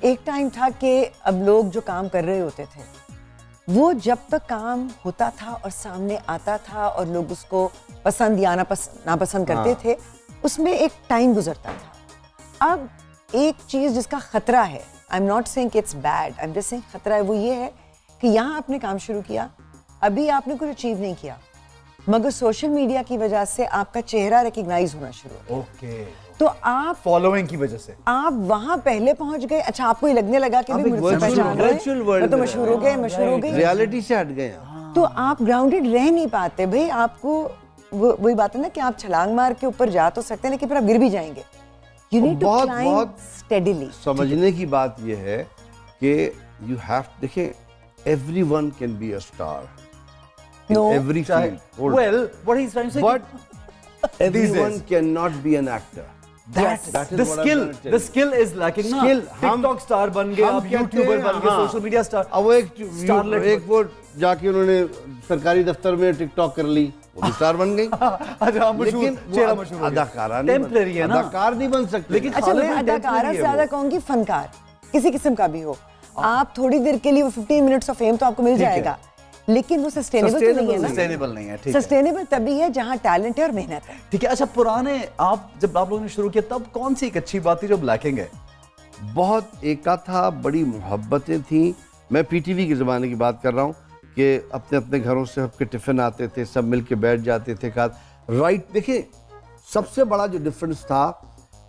ایک ٹائم تھا کہ اب لوگ جو کام کر رہے ہوتے تھے وہ جب تک کام ہوتا تھا اور سامنے آتا تھا اور لوگ اس کو پسند یا ناپسند کرتے تھے, اس میں ایک ٹائم گزرتا تھا. اب ایک چیز جس کا خطرہ ہے, آئی ایم ناٹ سیئنگ کہ it's bad, I am just seeing خطرہ ہے, وہ یہ ہے کہ یہاں آپ نے کام شروع کیا, ابھی آپ نے کچھ اچیو نہیں کیا, مگر سوشل میڈیا کی وجہ سے آپ کا چہرہ ریکگنائز ہونا شروع ہو گیا. تو آپ فالوئنگ کی وجہ سے آپ وہاں پہلے پہنچ گئے, اچھا آپ کو یہ لگنے لگا کہ مجھ سے پہچان رہے ہیں, میں تو مشہور ہو گئے, ریالٹی سے ہٹ گئے. تو آپ گراؤنڈڈ رہ نہیں پاتے بھائی. آپ کو وہی بات ہے نا کہ آپ چھلانگ مار کے اوپر جا تو سکتے ہیں لیکن پھر آپ گر بھی جائیں گے. You need to climb steadily. سمجھنے کی بات یہ ہے کہ یو ہیو, دیکھیں everyone can be a star in every field. Well, what he's trying to say, but everyone cannot be an actor. That is the skill. The skill is lacking. Skill. TikTok star بن گئے, آپ YouTuber بن گئے, social media star. اب وہ ایک وہ جا کے انہوں نے سرکاری دفتر میں ٹک ٹاک کر لی, وہ بھی اسٹار بن گئی. لیکن اداکارہ نہیں, اداکار نہیں بن سکتے. لیکن اچھا میں اداکارہ سے زیادہ کہوں گی فنکار, کسی قسم کا بھی ہو. آپ تھوڑی دیر کے لیے وہ 15 منٹس آف فیم تو آپ کو مل جائے گا, لیکن وہ سسٹینیبل نہیں ہے. سسٹینیبل تبھی ہے جہاں ٹیلنٹ ہے اور محنت ہے. ٹھیک ہے. اچھا پرانے جب آپ لوگوں نے شروع کیا تب کون سی ایک اچھی بات تھی جو لیکنگ ہے؟ بہت ایکا تھا, بڑی محبتیں تھیں. میں پی ٹی وی کے زمانے کی بات کر رہا ہوں کہ اپنے اپنے گھروں سے سب کے ٹفن آتے تھے, سب مل کے بیٹھ جاتے تھے. رائٹ, دیکھیں سب سے بڑا جو ڈفرنس تھا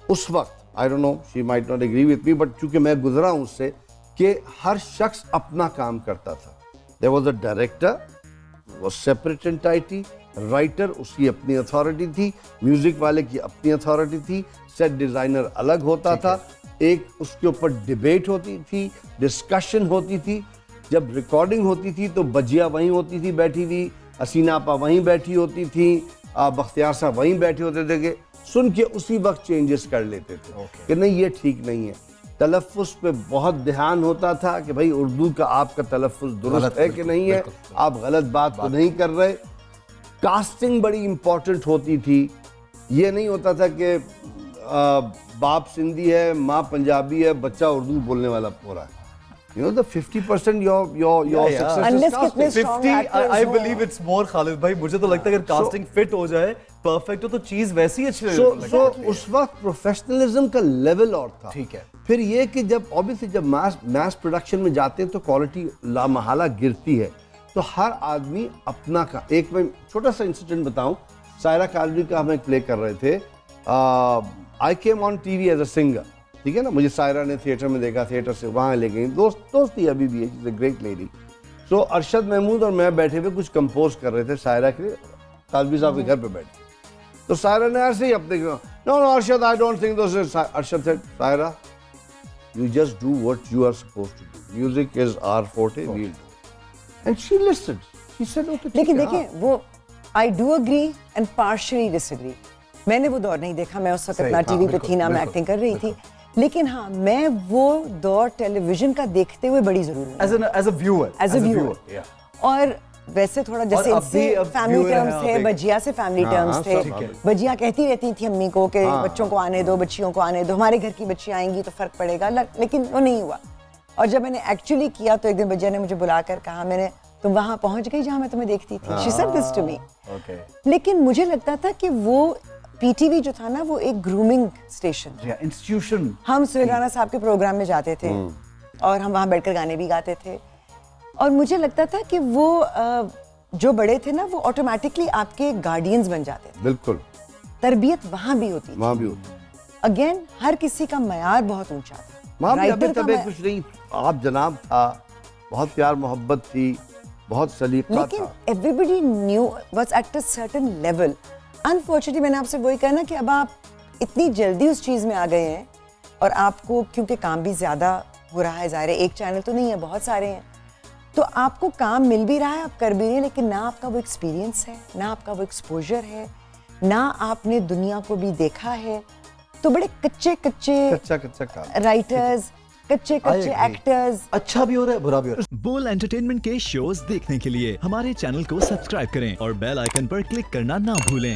اس وقت, I don't know she might not agree with me, but چونکہ میں گزرا ہوں اس سے, کہ ہر شخص اپنا کام کرتا تھا. There was a director, was separate entity, writer اس کی اپنی اتھارٹی تھی, میوزک والے کی اپنی اتھارٹی تھی, سیٹ ڈیزائنر الگ ہوتا تھا, ایک اس کے اوپر ڈیبیٹ ہوتی تھی, ڈسکشن ہوتی تھی. جب ریکارڈنگ ہوتی تھی تو بجیا وہیں ہوتی تھی بیٹھی ہوئی, حسینہ آپا وہیں بیٹھی ہوتی تھی, بختیار صاحب وہیں بیٹھے ہوتے تھے کہ سن کے اسی وقت چینجز کر لیتے تھے کہ نہیں یہ ٹھیک نہیں ہے. تلفظ پہ بہت دھیان ہوتا تھا کہ بھائی اردو کا آپ کا تلفظ درست ہے کہ نہیں ہے, آپ غلط بات تو نہیں کر رہے. کاسٹنگ بڑی امپورٹنٹ ہوتی تھی. یہ نہیں ہوتا تھا کہ باپ سندھی ہے, ماں پنجابی ہے, بچہ اردو بولنے والا پورا ہے. You know the 50% your success is casting. 50 I believe it's more. خالد بھائی مجھے تو لگتا ہے اگر کاسٹنگ فٹ ہو جائے, پرفیکٹ ہو, تو چیز ویسی اچھی لگتی ہے. سو اس وقت پروفیشنلزم کا لیول اور تھا. ٹھیک ہے. پھر یہ کہ جب obviously جب میس پروڈکشن میں جاتے ہیں تو کوالٹی لامحالہ گرتی ہے. تو ہر آدمی اپنا کا, ایک میں چھوٹا سا انسیڈنٹ بتاؤں. سائرہ کالوی کا ہم ایک پلے کر رہے تھے, I came on TV as a singer. ٹھیک ہے نا, مجھے سائرہ نے تھیٹر میں دیکھا, تھیٹر سے وہاں لے گئی, دوست تھی ابھی بھی ہے, she's a great lady. سو ارشد محمود اور میں بیٹھے ہوئے کچھ کمپوز کر رہے تھے سائرہ کے لیے, کالوی صاحب کے گھر پہ بیٹھ کے. تو سائرہ نے ایسے ہی اپنے no Arshad I don't think those is. Arshad said Saira you just do what you are supposed to do, music is our forte, we'll do. And she listened, she said okay. لیکن دیکھیں وہ I do agree and partially disagree. میں نے وہ دور نہیں دیکھا, میں اس وقت نہ ٹی وی پہ تھی نہ میں ایکٹنگ کر رہی تھی, لیکن ہاں میں وہ دور ٹیلی ویژن کا دیکھتے ہوئے بڑی ضرور ہوں ایز اے ویور. اور ویسے تھوڑا جیسے اس سے فیملی ٹرمز تھے, بجیا سے فیملی ٹرمز تھے. بجیا کہتی رہتی تھی امی کو کہ بچوں کو آنے دو, بچیوں کو آنے دو, ہمارے گھر کی بچیاں آئیں گی تو فرق پڑے گا, لیکن وہ نہیں ہوا. اور جب میں نے ایکچولی کیا تو ایک دن بجیا نے مجھے بلا کر کہا, میں نے تم وہاں پہنچ گئی جہاں میں تمہیں دیکھتی تھی. She said this to me. لیکن مجھے لگتا تھا کہ وہ پی ٹی وی جو تھا نا وہ ایک گرومنگ اسٹیشن. ہم سہیل رانا صاحب کے پروگرام میں جاتے تھے اور ہم وہاں بیٹھ کر گانے بھی گاتے تھے, اور مجھے لگتا تھا کہ وہ جو بڑے تھے نا وہ آٹومیٹکلی آپ کے گارڈینز بن جاتے تھے. بالکل. تربیت وہاں بھی ہوتی تھی. اگین ہر کسی کا معیار بہت اونچا تھا. وہاں بھی ابھی تبھی کچھ نہیں, آپ جناب تھا, بہت پیار محبت تھی, بہت سلیقہ تھا. لیکن everybody knew was at a certain level. Unfortunately میں نے آپ سے وہی کہا نا کہ اب آپ اتنی جلدی اس چیز میں آ گئے ہیں, اور آپ کو کیونکہ کام بھی زیادہ ہو رہا ہے, ظاہر ہے ایک چینل تو نہیں ہے, بہت سارے ہیں, تو آپ کو کام مل بھی رہا ہے, آپ کر بھی رہے ہیں, لیکن نہ آپ کا وہ ایکسپیرینس ہے, نہ آپ کا وہ ایکسپوجر ہے, نہ آپ نے دنیا کو بھی دیکھا ہے. تو بڑے کچے رائٹرز, کچے ایکٹرز. اچھا بھی ہو رہا ہے, برا بھی ہو رہا ہے. بول انٹرٹینمنٹ کے شوز دیکھنے کے لیے ہمارے چینل کو سبسکرائب کریں اور بیل آئیکن پر کلک کرنا نہ بھولیں.